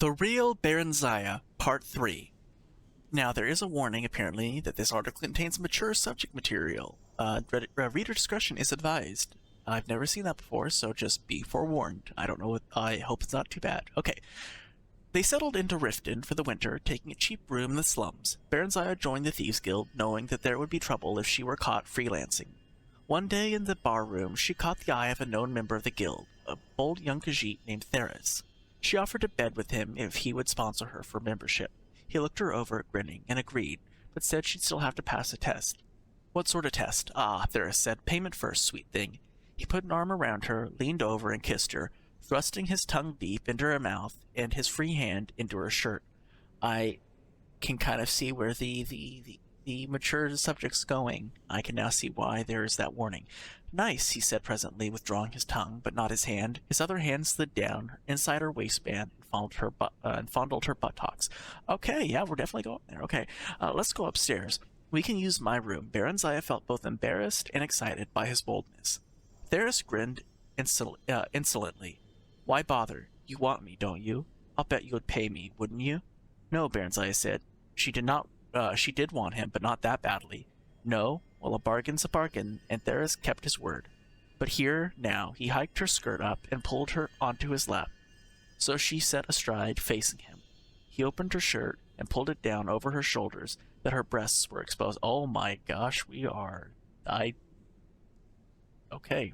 The Real Barenziah Part 3. Now, there is a warning, apparently, that this article contains mature subject material. Reader discretion is advised. I've never seen that before, so just be forewarned. I don't know I hope it's not too bad. Okay. They settled into Riften for the winter, taking a cheap room in the slums. Barenziah joined the Thieves Guild, knowing that there would be trouble if she were caught freelancing. One day in the bar room, she caught the eye of a known member of the guild, a bold young Khajiit named Theris. She offered to bed with him if he would sponsor her for membership. He looked her over, grinning, and agreed, but said she'd still have to pass a test. What sort of test? Ah, Theris said. Payment first, sweet thing. He put an arm around her, leaned over, and kissed her, thrusting his tongue deep into her mouth and his free hand into her shirt. I can kind of see where the mature subject's going. I can now see why there is that warning. Nice, he said presently, withdrawing his tongue, but not his hand. His other hand slid down inside her waistband and fondled her buttocks. Okay, yeah, we're definitely going there. Okay, let's go upstairs. We can use my room. Barenziah felt both embarrassed and excited by his boldness. Theris grinned insolently. Why bother? You want me, don't you? I'll bet you would pay me, wouldn't you? No, Barenziah said. She did want him, but not that badly. No? Well, a bargain's a bargain, and Theris kept his word. But here, now, he hiked her skirt up and pulled her onto his lap. So she sat astride, facing him. He opened her shirt and pulled it down over her shoulders, that her breasts were exposed. Oh my gosh, Okay.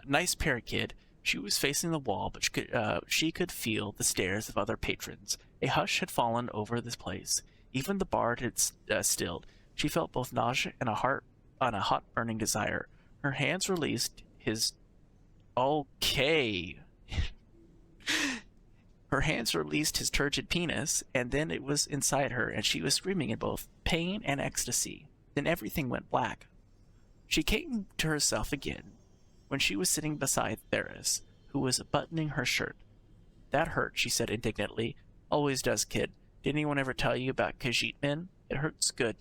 Nice pair, kid. She was facing the wall, but she could feel the stares of other patrons. A hush had fallen over this place. Even the bard had stilled. She felt both nausea and a hot burning desire. Her hands released his... Okay. Her hands released his turgid penis, and then it was inside her, and she was screaming in both pain and ecstasy. Then everything went black. She came to herself again when she was sitting beside Theris, who was buttoning her shirt. That hurt, she said indignantly. Always does, kid. Did anyone ever tell you about Khajiit men? It hurts good.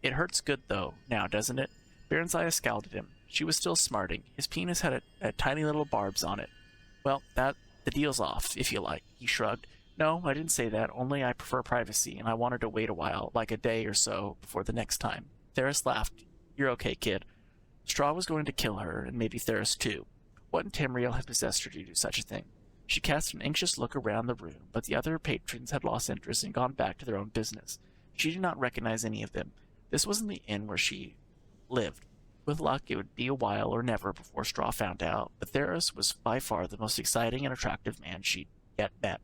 It hurts good, though, now, doesn't it? Barenziah scowled at him. She was still smarting. His penis had a tiny little barbs on it. Well, the deal's off, if you like, he shrugged. No, I didn't say that, only I prefer privacy, and I wanted to wait a while, like a day or so, before the next time. Theris laughed. You're okay, kid. Straw was going to kill her, and maybe Theris too. What in Tamriel had possessed her to do such a thing? She cast an anxious look around the room, but the other patrons had lost interest and gone back to their own business. She did not recognize any of them. This wasn't the inn where she lived. With luck, it would be a while or never before Straw found out, but Theris was by far the most exciting and attractive man she'd yet met.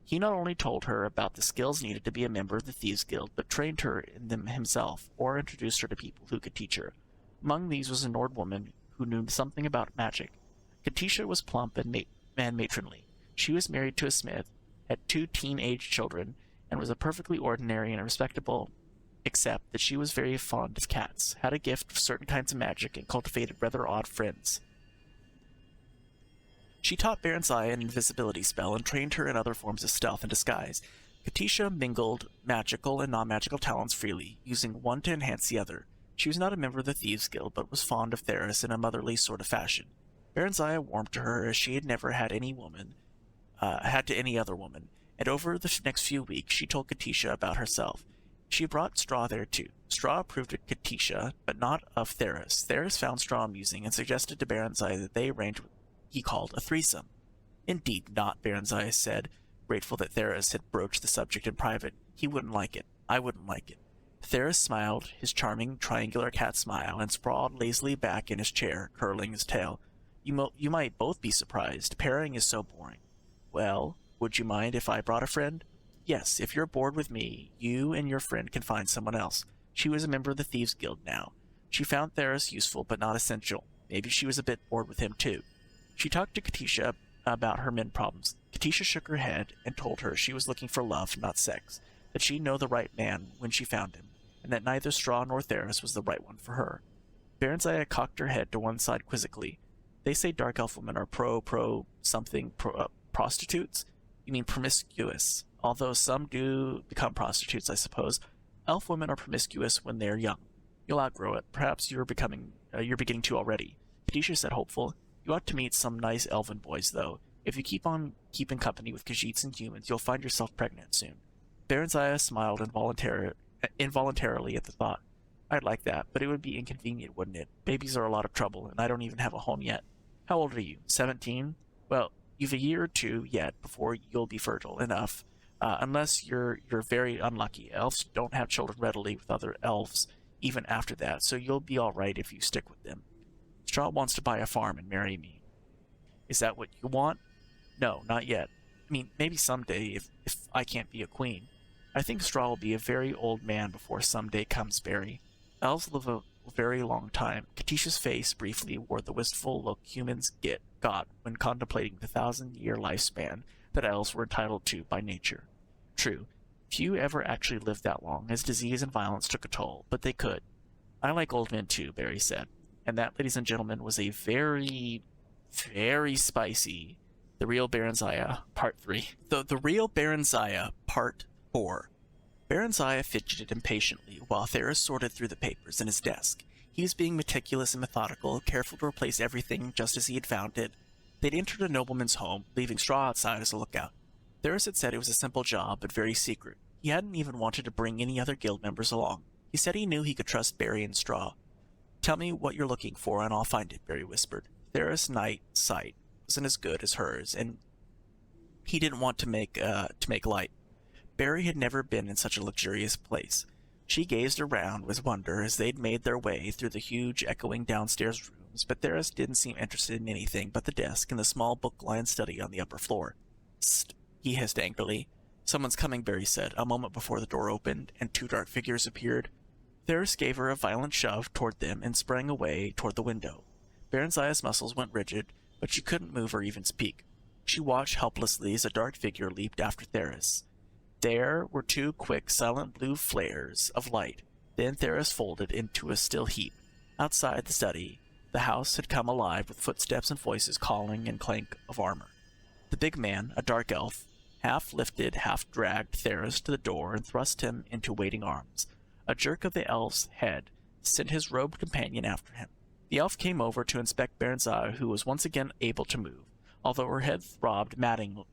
He not only told her about the skills needed to be a member of the Thieves Guild, but trained her in them himself, or introduced her to people who could teach her. Among these was a Nord woman who knew something about magic. Katisha was plump and matronly. She was married to a smith, had 2 teen-age children, and was a perfectly ordinary and respectable, except that she was very fond of cats, had a gift for certain kinds of magic, and cultivated rather odd friends. She taught Barenziah an invisibility spell and trained her in other forms of stealth and disguise. Katisha mingled magical and non-magical talents freely, using one to enhance the other. She was not a member of the Thieves Guild, but was fond of Theris in a motherly sort of fashion. Barenziah warmed to her as she had never had to any other woman, and over the next few weeks she told Katisha about herself. She brought Straw there too. Straw approved of Katisha, but not of Theris. Theris found Straw amusing and suggested to Barenziah that they arrange what he called a threesome. Indeed not, Barenziah said, grateful that Theris had broached the subject in private. He wouldn't like it. I wouldn't like it. Theris smiled, his charming triangular cat smile, and sprawled lazily back in his chair, curling his tail. You might both be surprised. Pairing is so boring. Well, would you mind if I brought a friend? Yes, if you're bored with me, you and your friend can find someone else. She was a member of the Thieves Guild now. She found Theris useful, but not essential. Maybe she was a bit bored with him, too. She talked to Katisha about her men problems. Katisha shook her head and told her she was looking for love, not sex, that she'd know the right man when she found him, and that neither Straw nor Theris was the right one for her. Barenziah cocked her head to one side quizzically. They say dark elf women are prostitutes? You mean promiscuous. Although some do become prostitutes, I suppose. Elf women are promiscuous when they're young. You'll outgrow it. Perhaps you're beginning to already. Katisha said hopeful. You ought to meet some nice elven boys, though. If you keep on keeping company with Khajiits and humans, you'll find yourself pregnant soon. Barenziah smiled involuntarily at the thought. I'd like that, but it would be inconvenient, wouldn't it? Babies are a lot of trouble, and I don't even have a home yet. How old are you? 17? Well, you've a year or two yet before you'll be fertile enough. Unless you're very unlucky. Elves don't have children readily with other elves even after that, so you'll be all right if you stick with them. Straw wants to buy a farm and marry me. Is that what you want? No, not yet. I mean, maybe someday, if I can't be a queen. I think Straw will be a very old man before someday comes, Barry. Elves live a very long time. Katisha's face briefly wore the wistful look humans got when contemplating the 1,000-year lifespan that elves were entitled to by nature. True, few ever actually lived that long, as disease and violence took a toll, but they could. I like old men too, Barry said. And that, ladies and gentlemen, was a very, very spicy The Real Barenziah Part 3. The Real Barenziah Part 4. Barenziah fidgeted impatiently while Theris sorted through the papers in his desk. He was being meticulous and methodical, careful to replace everything just as he had found it. They'd entered a nobleman's home, leaving Straw outside as a lookout. Theris had said it was a simple job, but very secret. He hadn't even wanted to bring any other guild members along. He said he knew he could trust Barry and Straw. Tell me what you're looking for, and I'll find it, Barry whispered. Theris' night sight wasn't as good as hers, and he didn't want to make light. Barry had never been in such a luxurious place. She gazed around with wonder as they'd made their way through the huge, echoing downstairs rooms, but Theris didn't seem interested in anything but the desk and the small book-lined study on the upper floor. Sst, he hissed angrily. Someone's coming, Barry said, a moment before the door opened, and 2 dark figures appeared. Theris gave her a violent shove toward them and sprang away toward the window. Barenziah's muscles went rigid, but she couldn't move or even speak. She watched helplessly as a dark figure leaped after Theris. There were 2 quick, silent blue flares of light. Then Theris folded into a still heap. Outside the study, the house had come alive with footsteps and voices calling and clank of armor. The big man, a dark elf, half lifted, half dragged Theris to the door and thrust him into waiting arms. A jerk of the elf's head sent his robed companion after him. The elf came over to inspect Barenziah, who was once again able to move, although her head throbbed maddeningly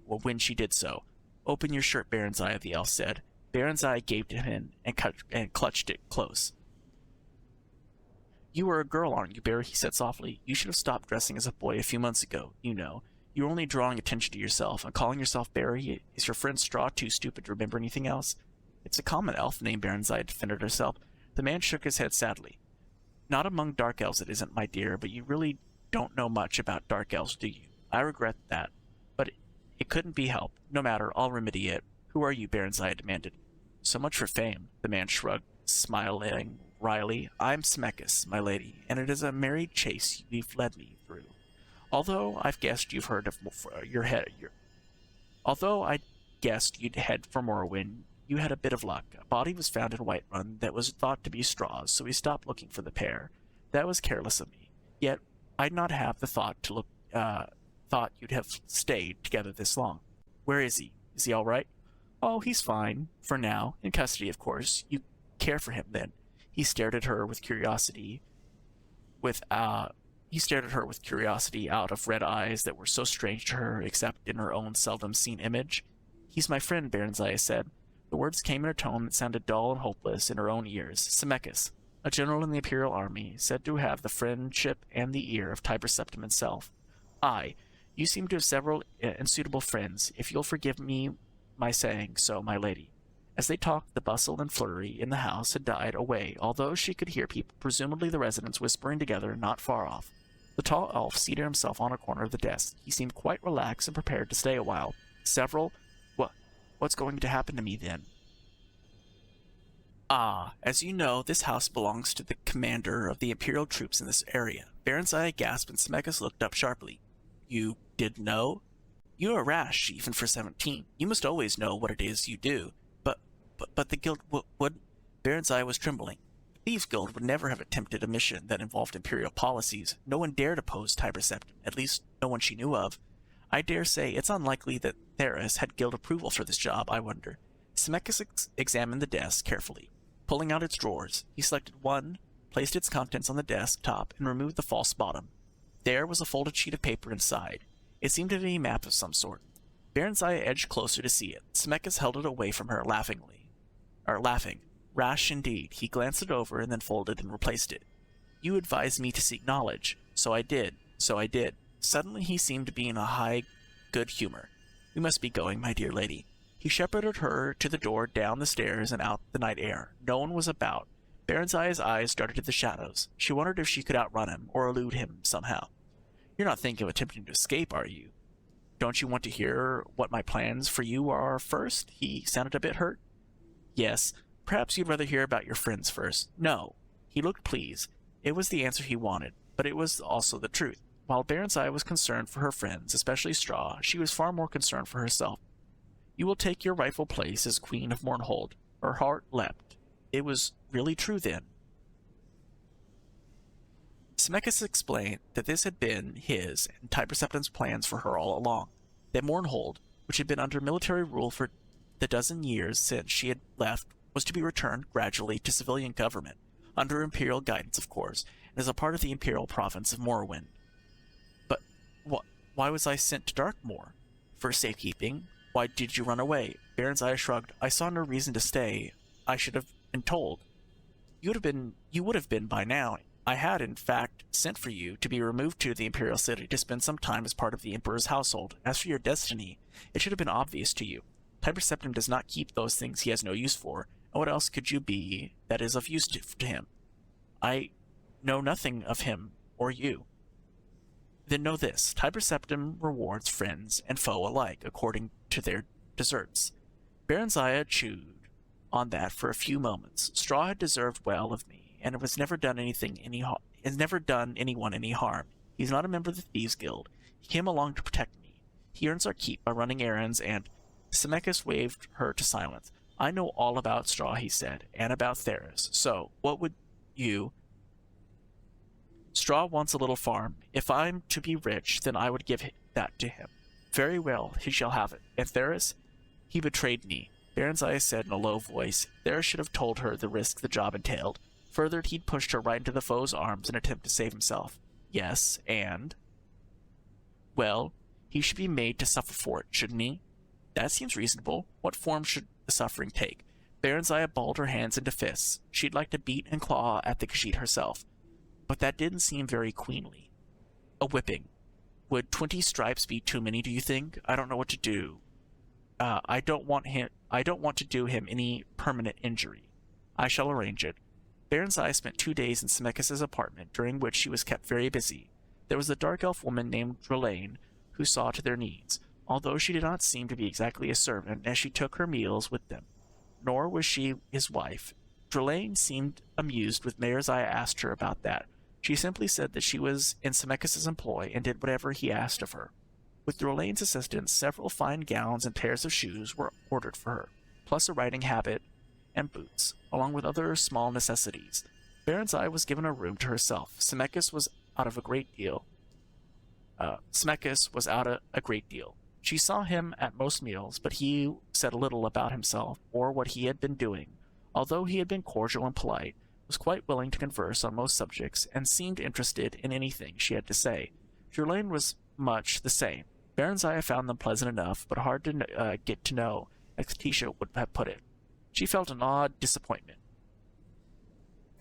when she did so. Open your shirt, Barenziah, the elf said. Barenziah gaped at him and clutched it close. You are a girl, aren't you, Barry? He said softly. You should have stopped dressing as a boy a few months ago, you know. You're only drawing attention to yourself, and calling yourself Barry. Is your friend Straw too stupid to remember anything else? It's a common elf name, Barenziah defended herself. The man shook his head sadly. Not among dark elves it isn't, my dear, but you really don't know much about dark elves, do you? I regret that, but it couldn't be helped. No matter, I'll remedy it. Who are you, Barenziah demanded. So much for fame, the man shrugged, smiling wryly. I'm Smekis, my lady, and it is a merry chase you've led me through. Although I guessed you'd head for Morrowind, you had a bit of luck. A body was found in Whiterun that was thought to be Straw's, so we stopped looking for the pair. That was careless of me. Yet I'd not have the thought you'd have stayed together this long. Where is he? Is he all right? Oh, he's fine for now. In custody, of course. You care for him, then? He stared at her with curiosity. He stared at her with curiosity out of red eyes that were so strange to her, except in her own seldom-seen image. He's my friend, Barenziah said. The words came in a tone that sounded dull and hopeless in her own ears. Semekis, a general in the Imperial Army, said to have the friendship and the ear of Tiber Septim himself. Aye, you seem to have several unsuitable friends, if you'll forgive me my saying so, my lady. As they talked, the bustle and flurry in the house had died away, although she could hear people, presumably the residents, whispering together not far off. The tall elf seated himself on a corner of the desk. He seemed quite relaxed and prepared to stay a while. What's going to happen to me, then? Ah, as you know, this house belongs to the commander of the Imperial troops in this area. Barenziah gasped and Smekis looked up sharply. You did know? You are rash, even for 17. You must always know what it is you do. But the guild would... Barenziah was trembling. The Thieves' Guild would never have attempted a mission that involved Imperial policies. No one dared oppose Tiber Septim, at least no one she knew of. I dare say it's unlikely that Theris had guild approval for this job, I wonder. Smekis examined the desk carefully. Pulling out its drawers, he selected one placed its contents on the desktop, and removed the false bottom. There was a folded sheet of paper inside. It seemed to be a map of some sort. Barenziah edged closer to see it. Zemeckis held it away from her laughing. Rash indeed. He glanced it over and then folded and replaced it. You advised me to seek knowledge. So I did. Suddenly he seemed to be in a high good humor. We must be going, my dear lady. He shepherded her to the door, down the stairs, and out the night air. No one was about. Barenziah's eyes darted to the shadows. She wondered if she could outrun him, or elude him somehow. You're not thinking of attempting to escape, are you? Don't you want to hear what my plans for you are first? He sounded a bit hurt. Yes. Perhaps you'd rather hear about your friends first. No. He looked pleased. It was the answer he wanted, but it was also the truth. While Barenziah was concerned for her friends, especially Straw, she was far more concerned for herself. You will take your rightful place as Queen of Mournhold. Her heart leapt. It was really true, then. Zemeckis explained that this had been his and Typer Septim's plans for her all along. That Mournhold, which had been under military rule for the dozen years since she had left, was to be returned gradually to civilian government, under imperial guidance, of course, and as a part of the imperial province of Morrowind. But why was I sent to Darkmoor? For safekeeping? Why did you run away? Barenziah shrugged. I saw no reason to stay. I should have been told. You would have been by now. I had, in fact, sent for you to be removed to the Imperial City to spend some time as part of the Emperor's household. As for your destiny, it should have been obvious to you. Typer Septim does not keep those things he has no use for, and what else could you be that is of use to him? I know nothing of him or you. Then know this, Typer Septim rewards friends and foe alike, according to their deserts. Barenziah chewed on that for a few moments. Straw had deserved well of me, and it has never done anyone any harm. He's not a member of the Thieves Guild. He came along to protect me. He earns our keep by running errands, and Zemeckis waved her to silence. I know all about Straw, he said, and about Theris. So, what would you... Straw wants a little farm. If I'm to be rich, then I would give that to him. Very well, he shall have it. And Theris? He betrayed me, Barenziah said in a low voice. Theris should have told her the risk the job entailed. Further, he'd pushed her right into the foe's arms in an attempt to save himself. Yes, and? Well, he should be made to suffer for it, shouldn't he? That seems reasonable. What form should the suffering take? Barenziah balled her hands into fists. She'd like to beat and claw at the Khajiit herself. But that didn't seem very queenly. A whipping. Would 20 stripes be too many, do you think? I don't know what to do. I don't want to do him any permanent injury. I shall arrange it. Barenziah spent 2 days in Zemeckis' apartment, during which she was kept very busy. There was a dark elf woman named Drelaine, who saw to their needs, although she did not seem to be exactly a servant, as she took her meals with them. Nor was she his wife. Drelaine seemed amused when Barenziah asked her about that. She simply said that she was in Zemeckis' employ and did whatever he asked of her. With Drelaine's assistance, several fine gowns and pairs of shoes were ordered for her, plus a riding habit and boots, along with other small necessities. Barenziah was given a room to herself. Zemeckis was out a great deal. She saw him at most meals, but he said little about himself or what he had been doing. Although he had been cordial and polite, was quite willing to converse on most subjects, and seemed interested in anything she had to say. Drelaine was much the same. Barenziah found them pleasant enough, but hard to get to know, as Katisha would have put it. She felt an odd disappointment.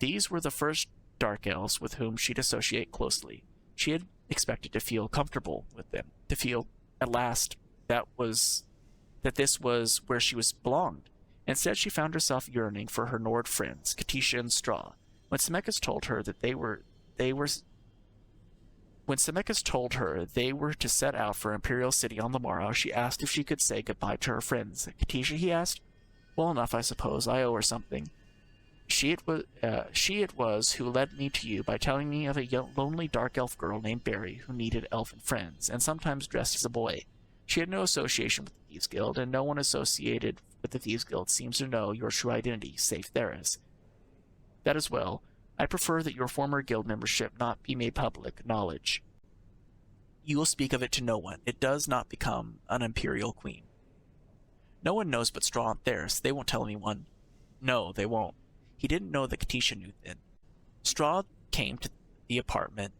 These were the first dark elves with whom she'd associate closely. She had expected to feel comfortable with them, to feel, at last, that this was where she belonged. Instead, she found herself yearning for her Nord friends, Katisha and Straw. When Zemeckis told her they were to set out for Imperial City on the morrow, she asked if she could say goodbye to her friends. Katisha, he asked. Well enough, I suppose. I owe her something. She it was who led me to you by telling me of a lonely dark elf girl named Barry who needed elfin friends, and sometimes dressed as a boy. She had no association with the Thieves Guild, and no one associated with the Thieves Guild seems to know your true identity, save Theris. That is well. I prefer that your former guild membership not be made public knowledge. You will speak of it to no one. It does not become an imperial queen. No one knows but Straw and Theris. They won't tell anyone. No, they won't. He didn't know that Katisha knew then. Straw came to the apartment.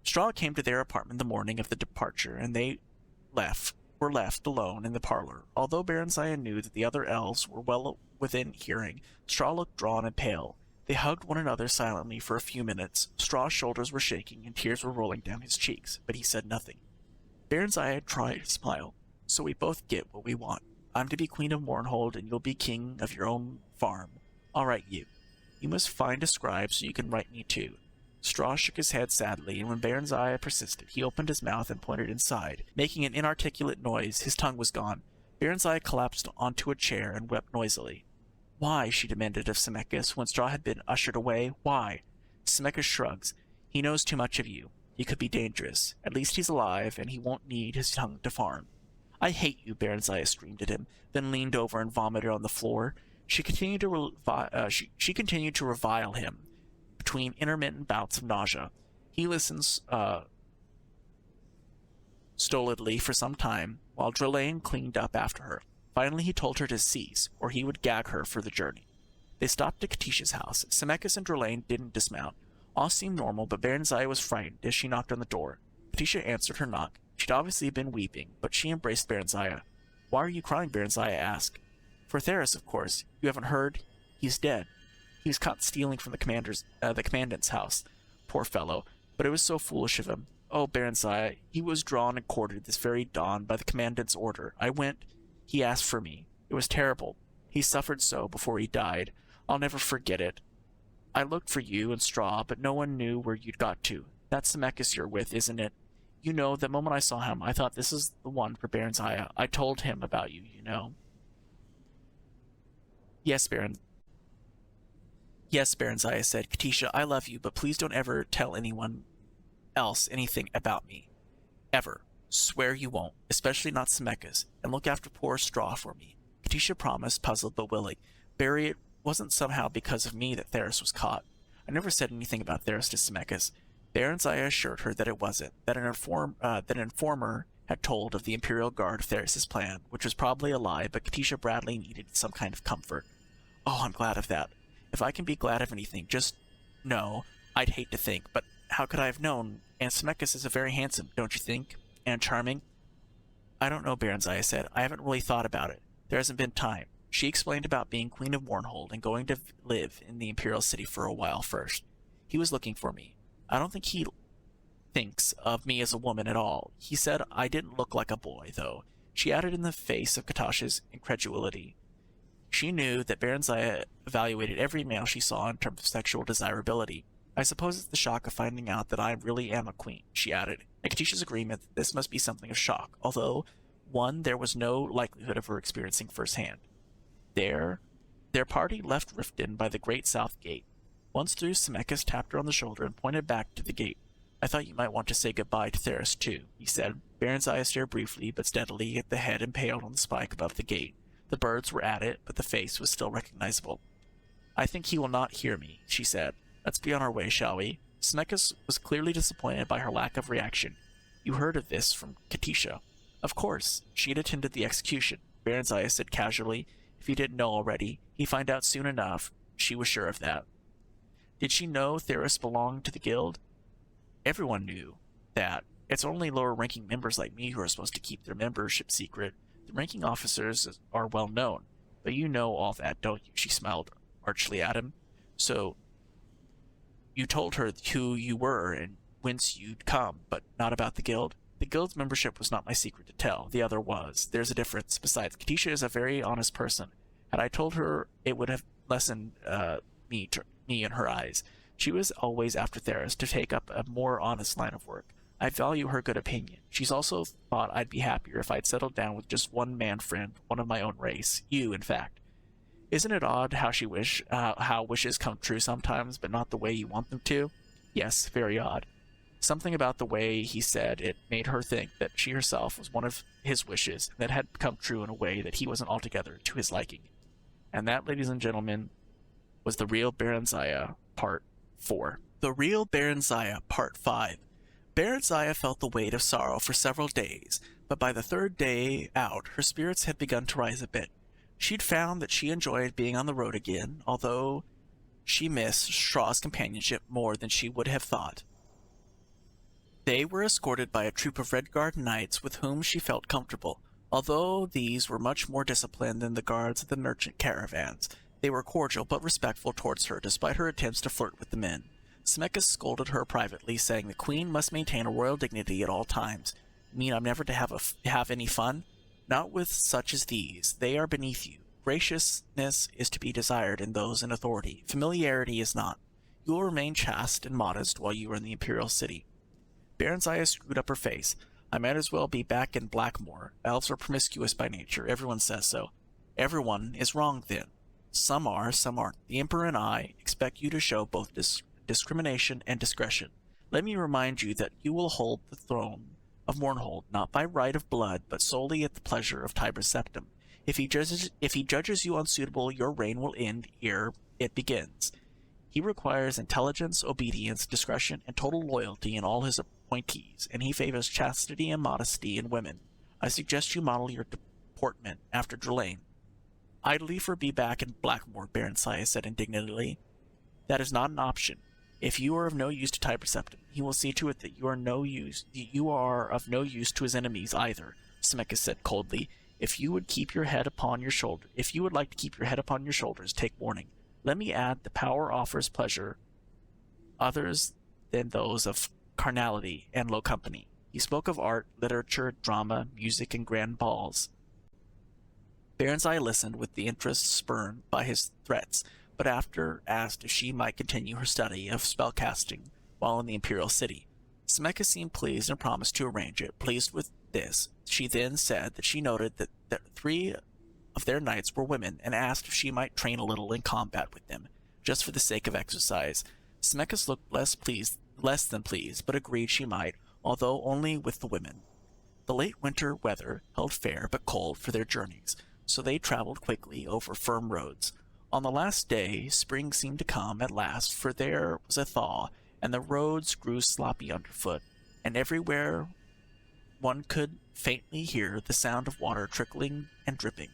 Straw came to their apartment the morning of the departure, and they were left alone in the parlor. Although Barenziah knew that the other elves were well within hearing, Straw looked drawn and pale. They hugged one another silently for a few minutes. Straw's shoulders were shaking and tears were rolling down his cheeks, but he said nothing. Barenziah tried to smile. So we both get what we want. I'm to be Queen of Mournhold, and you'll be king of your own farm. I'll write you. You must find a scribe so you can write me too. Straw shook his head sadly, and when Barenziah persisted, he opened his mouth and pointed inside. Making an inarticulate noise, his tongue was gone. Barenziah collapsed onto a chair and wept noisily. Why? She demanded of Semekis when Straw had been ushered away. Why? Semekis shrugs. He knows too much of you. He could be dangerous. At least he's alive, and he won't need his tongue to farm. I hate you, Barenziah screamed at him, then leaned over and vomited on the floor. She continued to revile him between intermittent bouts of nausea. He listens stolidly for some time, while Drellane cleaned up after her. Finally, he told her to cease, or he would gag her for the journey. They stopped at Katisha's house. Semekis and Drellane didn't dismount. All seemed normal, but Barenziah was frightened as she knocked on the door. Katisha answered her knock. She'd obviously been weeping, but she embraced Barenziah. Why are you crying? Barenziah asked. For Theris, of course. You haven't heard? He's dead. He was caught stealing from the commandant's house. Poor fellow. But it was so foolish of him. Oh, Barenziah, he was drawn and quartered this very dawn by the commandant's order. I went. He asked for me. It was terrible. He suffered so before he died. I'll never forget it. I looked for you and Straw, but no one knew where you'd got to. That's Semekis you're with, isn't it? You know, the moment I saw him, I thought this is the one for Barenziah. I told him about you, you know. Yes, Barenziah said. Katisha, I love you, but please don't ever tell anyone else anything about me. Ever. Swear you won't, especially not Semekis, and look after poor Straw for me. Katisha promised, puzzled but willing. Barry, it wasn't somehow because of me that Theris was caught. I never said anything about Theris to Semekis. Barenziah assured her that it wasn't, that an informer had told of the Imperial Guard of Theris' plan, which was probably a lie, but Katisha Bradley needed some kind of comfort. Oh, I'm glad of that. If I can be glad of anything, just know. I'd hate to think, but how could I have known? And Semekis is a very handsome, don't you think? And charming? I don't know, Barenziah said. I haven't really thought about it. There hasn't been time. She explained about being Queen of Mournhold and going to live in the Imperial City for a while first. He was looking for me. I don't think he thinks of me as a woman at all. He said I didn't look like a boy, though. She added in the face of Katasha's incredulity. She knew that Barenziah evaluated every male she saw in terms of sexual desirability. I suppose it's the shock of finding out that I really am a queen, she added, and Katisha's agreement that this must be something of shock, although, one, there was no likelihood of her experiencing firsthand. Their party left Riften by the Great South Gate. Once through, Semekis tapped her on the shoulder and pointed back to the gate. I thought you might want to say goodbye to Theris, too, he said. Barenziah stared briefly, but steadily at the head impaled on the spike above the gate. The birds were at it, but the face was still recognizable. I think he will not hear me, she said. Let's be on our way, shall we? Semekis was clearly disappointed by her lack of reaction. You heard of this from Katisha. Of course. She had attended the execution. Barenziah said casually. If you didn't know already, he'd find out soon enough. She was sure of that. Did she know Theris belonged to the guild? Everyone knew that. It's only lower-ranking members like me who are supposed to keep their membership secret. The ranking officers are well known. But you know all that, don't you? She smiled archly at him. So, you told her who you were and whence you'd come, but not about the guild? The guild's membership was not my secret to tell. The other was. There's a difference. Besides, Katisha is a very honest person. Had I told her, it would have lessened me in her eyes. She was always after Theris to take up a more honest line of work. I value her good opinion. She's also thought I'd be happier if I'd settled down with just one man friend, one of my own race. You, in fact. Isn't it odd how wishes come true sometimes, but not the way you want them to? Yes, very odd. Something about the way he said it made her think that she herself was one of his wishes, and that had come true in a way that he wasn't altogether to his liking. And that, ladies and gentlemen, was the Real Barenziah Part 4. The Real Barenziah Part 5. Barenziah felt the weight of sorrow for several days, but by the third day out, her spirits had begun to rise a bit. She'd found that she enjoyed being on the road again, although She missed Straw's companionship more than she would have thought. They were escorted by a troop of Red Guard knights with whom she felt comfortable. Although these were much more disciplined than the guards of the merchant caravans, they were cordial but respectful towards her despite her attempts to flirt with the men. Semekis scolded her privately, saying the queen must maintain a royal dignity at all times. You mean I'm never to have any fun? Not with such as these. They are beneath you. Graciousness is to be desired in those in authority. Familiarity is not. You will remain chaste and modest while you are in the imperial city. Barenziah screwed up her face. I might as well be back in Blackmoor. Elves are promiscuous by nature. Everyone says so. Everyone is wrong, then. Some are, some aren't. The Emperor and I expect you to show both discrimination and discretion. Let me remind you that you will hold the throne of Mournhold, not by right of blood, but solely at the pleasure of Tiber Septim. If he judges you unsuitable, your reign will end ere it begins. He requires intelligence, obedience, discretion, and total loyalty in all his appointees, and he favors chastity and modesty in women. I suggest you model your deportment after Drelane. I'd liefer be back in Blackmoor, Barenziah said indignantly. That is not an option. If you are of no use to Tiber Septim, he will see to it that you are of no use to his enemies either, Semekis said coldly. If you would like to keep your head upon your shoulders, take warning. Let me add, the power offers pleasure others than those of carnality and low company. He spoke of art, literature, drama, music, and grand balls. Barenziah listened with the interest spurned by his threats, but after asked if she might continue her study of spellcasting while in the imperial city. Semekis seemed pleased and promised to arrange it. Pleased with this, she then said that she noted that 3 of their knights were women, and asked if she might train a little in combat with them, just for the sake of exercise. Semekis looked less than pleased, but agreed she might, although only with the women. The late winter weather held fair but cold for their journeys, so they traveled quickly over firm roads. On the last day, spring seemed to come at last, for there was a thaw, and the roads grew sloppy underfoot, and everywhere one could faintly hear the sound of water trickling and dripping.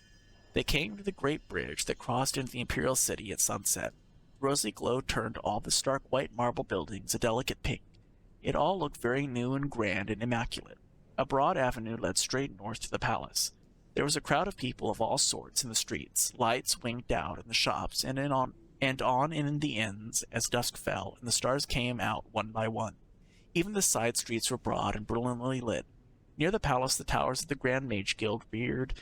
They came to the great bridge that crossed into the imperial city at sunset. The rosy glow turned all the stark white marble buildings a delicate pink. It all looked very new and grand and immaculate. A broad avenue led straight north to the palace. There was a crowd of people of all sorts in the streets. Lights winked out in the shops and on in the inns as dusk fell, and the stars came out one by one. Even the side streets were broad and brilliantly lit. Near the palace, the towers of the Grand Mage Guild reared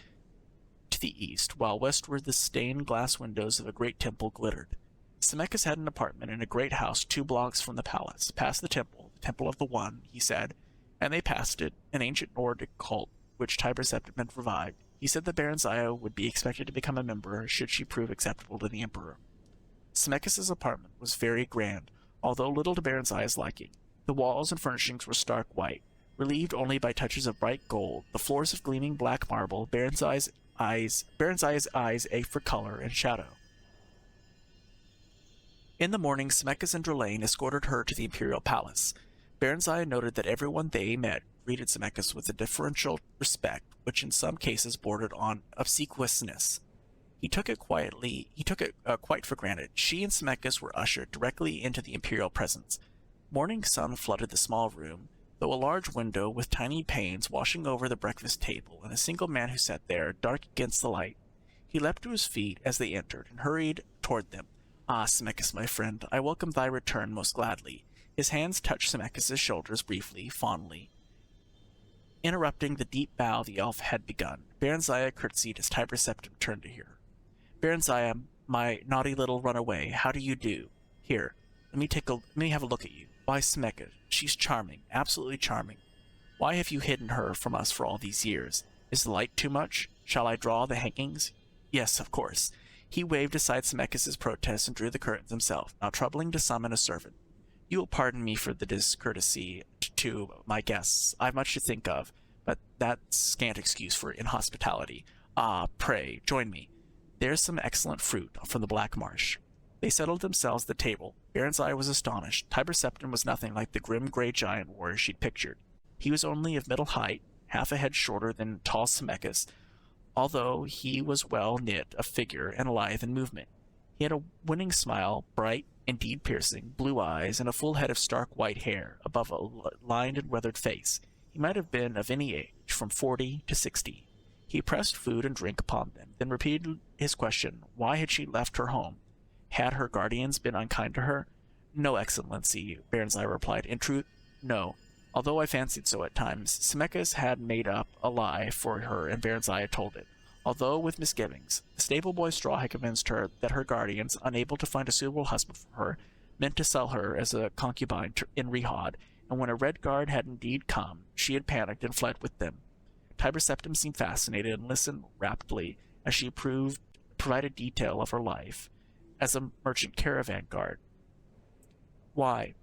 to the east, while westward the stained glass windows of a great temple glittered. Semekis had an apartment in a great house 2 blocks from the palace. Past the Temple of the One, he said, and they passed it, an ancient Nordic cult which Tiber Septim had revived. He said that Barenziah would be expected to become a member should she prove acceptable to the Emperor. Semekis' apartment was very grand, although little to Barenziah's liking. The walls and furnishings were stark white, relieved only by touches of bright gold, the floors of gleaming black marble. Barenziah's eyes ached for color and shadow. In the morning, Semekis and Drelane escorted her to the imperial palace. Barenziah noted that everyone they met greeted Semekis with a deferential respect, which in some cases bordered on obsequiousness. He took it quite for granted. She and Semekis were ushered directly into the imperial presence. Morning sun flooded the small room, though a large window with tiny panes washing over the breakfast table, and a single man who sat there, dark against the light. He leapt to his feet as they entered, and hurried toward them. Ah, Semekis, my friend, I welcome thy return most gladly. His hands touched Semekis' shoulders briefly, fondly. Interrupting the deep bow the elf had begun, Barenziah curtsied as Tiber Septim turned to her. Barenziah, my naughty little runaway, how do you do? Here, let me have a look at you. Why, Semekis, she's charming, absolutely charming. Why have you hidden her from us for all these years? Is the light too much? Shall I draw the hangings? Yes, of course. He waved aside Semekis' protest and drew the curtains himself, not troubling to summon a servant. You will pardon me for the discourtesy to my guests. I've much to think of, but that's scant excuse for inhospitality. Ah, pray, join me. There's some excellent fruit from the Black Marsh. They settled themselves at the table. Barenziah was astonished. Tiber Septim was nothing like the grim grey giant warrior she'd pictured. He was only of middle height, half a head shorter than tall Semekis, although he was well knit of figure and lithe in movement. He had a winning smile, bright, indeed piercing, blue eyes, and a full head of stark white hair above a lined and weathered face. He might have been of any age, from 40 to 60. He pressed food and drink upon them, then repeated his question, why had she left her home? Had her guardians been unkind to her? No, Excellency, Barenziah replied. In truth, no. Although I fancied so at times, Semekis had made up a lie for her, and Barenziah told it. Although with misgivings, the stable boy Straw had convinced her that her guardians, unable to find a suitable husband for her, meant to sell her as a concubine in Rehod, and when a red guard had indeed come, she had panicked and fled with them. Tiber Septim seemed fascinated and listened raptly as she provided detail of her life as a merchant caravan guard. Why,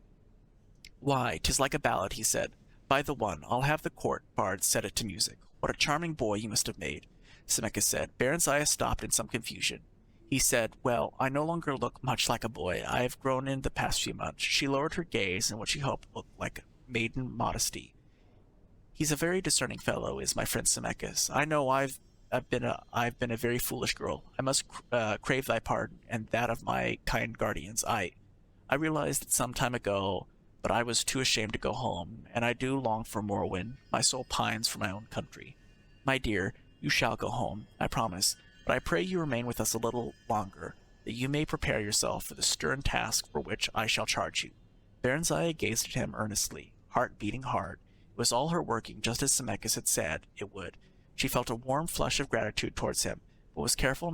'tis like a ballad, he said. By the one, I'll have the court bard set it to music. What a charming boy you must have made, Semekis said. Barenziah stopped in some confusion. He said, well, I no longer look much like a boy. I have grown in the past few months. She lowered her gaze in what she hoped looked like maiden modesty. He's a very discerning fellow, is my friend Semekis. I know I've been a very foolish girl. I must crave thy pardon and that of my kind guardians. I realized it some time ago, but I was too ashamed to go home, and I do long for Morrowind. My soul pines for my own country. My dear, you shall go home, I promise, but I pray you remain with us a little longer, that you may prepare yourself for the stern task for which I shall charge you. Barenziah gazed at him earnestly, heart beating hard. It was all her working, just as Semekis had said it would. She felt a warm flush of gratitude towards him, but was careful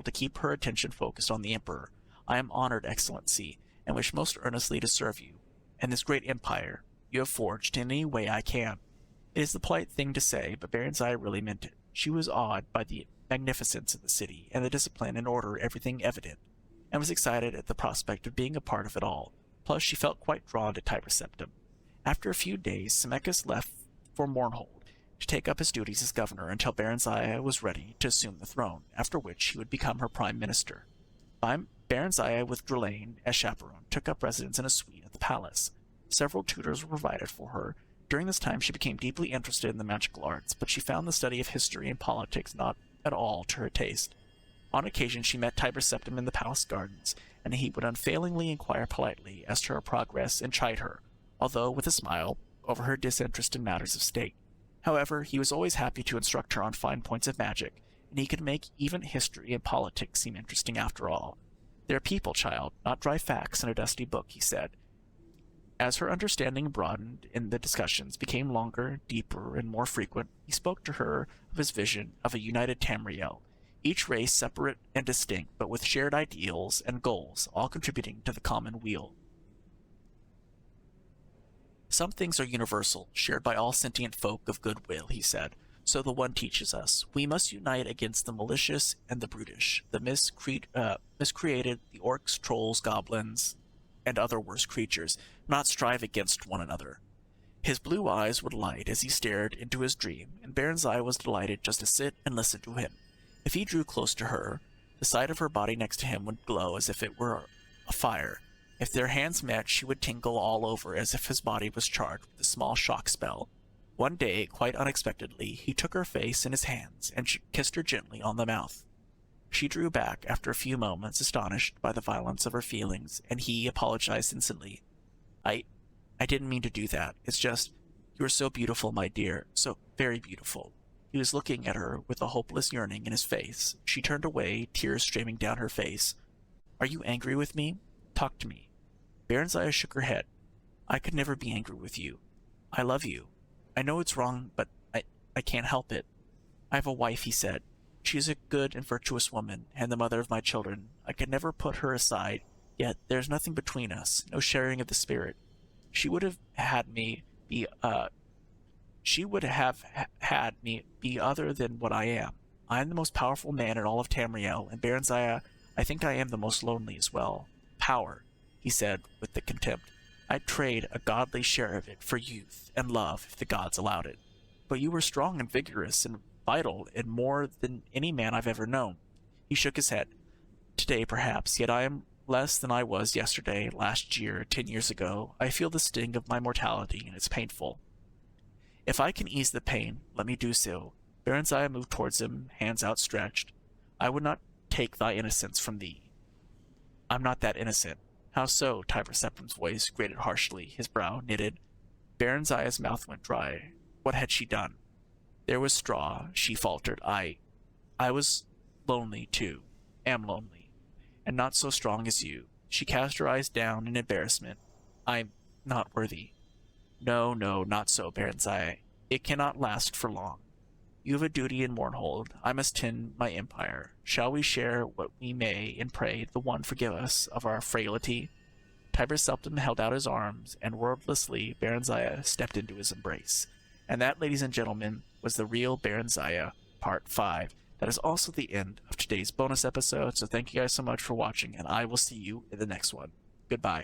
to keep her attention focused on the Emperor. I am honored, Excellency, and wish most earnestly to serve you, and this great empire you have forged in any way I can. It is the polite thing to say, but Barenziah really meant it. She was awed by the magnificence of the city, and the discipline and order everything evident, and was excited at the prospect of being a part of it all. Plus, she felt quite drawn to Tiber Septim. After a few days, Semekis left for Mournhold to take up his duties as governor until Barenziah was ready to assume the throne, after which he would become her prime minister. Barenziah, with Drelaine as chaperone, took up residence in a suite at the palace. Several tutors were provided for her. During this time she became deeply interested in the magical arts, but she found the study of history and politics not at all to her taste. On occasion she met Tiber Septim in the palace gardens, and he would unfailingly inquire politely as to her progress and chide her, although with a smile, over her disinterest in matters of state. However, he was always happy to instruct her on fine points of magic, and he could make even history and politics seem interesting after all. They're people, child, not dry facts in a dusty book, he said. As her understanding broadened and the discussions became longer, deeper, and more frequent, he spoke to her of his vision of a united Tamriel, each race separate and distinct, but with shared ideals and goals, all contributing to the common weal. Some things are universal, shared by all sentient folk of good will, he said. So the one teaches us. We must unite against the malicious and the brutish, the miscreated, the orcs, trolls, goblins, and other worse creatures, not strive against one another. His blue eyes would light as he stared into his dream, and Barenziah was delighted just to sit and listen to him. If he drew close to her, the side of her body next to him would glow as if it were a fire. If their hands met, she would tingle all over as if his body was charged with a small shock spell. One day, quite unexpectedly, he took her face in his hands and kissed her gently on the mouth. She drew back after a few moments, astonished by the violence of her feelings, and he apologized instantly. I didn't mean to do that. It's just, you are so beautiful, my dear, so very beautiful. He was looking at her with a hopeless yearning in his face. She turned away, tears streaming down her face. Are you angry with me? Talk to me. Barenziah shook her head. I could never be angry with you. I love you. I know it's wrong, but I can't help it. I have a wife, he said. She is a good and virtuous woman, and the mother of my children. I could never put her aside, yet there's nothing between us, no sharing of the spirit. She would have had me be other than what I am. I am the most powerful man in all of Tamriel, and Barenziah, I think I am the most lonely as well. Power, he said with the contempt. I'd trade a godly share of it for youth and love if the gods allowed it. But you were strong and vigorous and vital and more than any man I've ever known. He shook his head. Today, perhaps, yet I am less than I was yesterday, last year, 10 years ago. I feel the sting of my mortality, and it's painful. If I can ease the pain, let me do so. Barenziah moved towards him, hands outstretched. I would not take thy innocence from thee. I'm not that innocent. How so? Tiber Septim's voice grated harshly, his brow knitted. Barenziah's mouth went dry. What had she done? There was straw, she faltered. I was lonely, too. Am lonely. And not so strong as you. She cast her eyes down in embarrassment. I'm not worthy. No, not so, Barenziah. It cannot last for long. You have a duty in Mournhold. I must tend my empire. Shall we share what we may and pray the one forgive us of our frailty? Tiber Septim held out his arms, and wordlessly Barenziah stepped into his embrace. And that, ladies and gentlemen, was the Real Barenziah Part 5. That is also the end of today's bonus episode, so thank you guys so much for watching, and I will see you in the next one. Goodbye.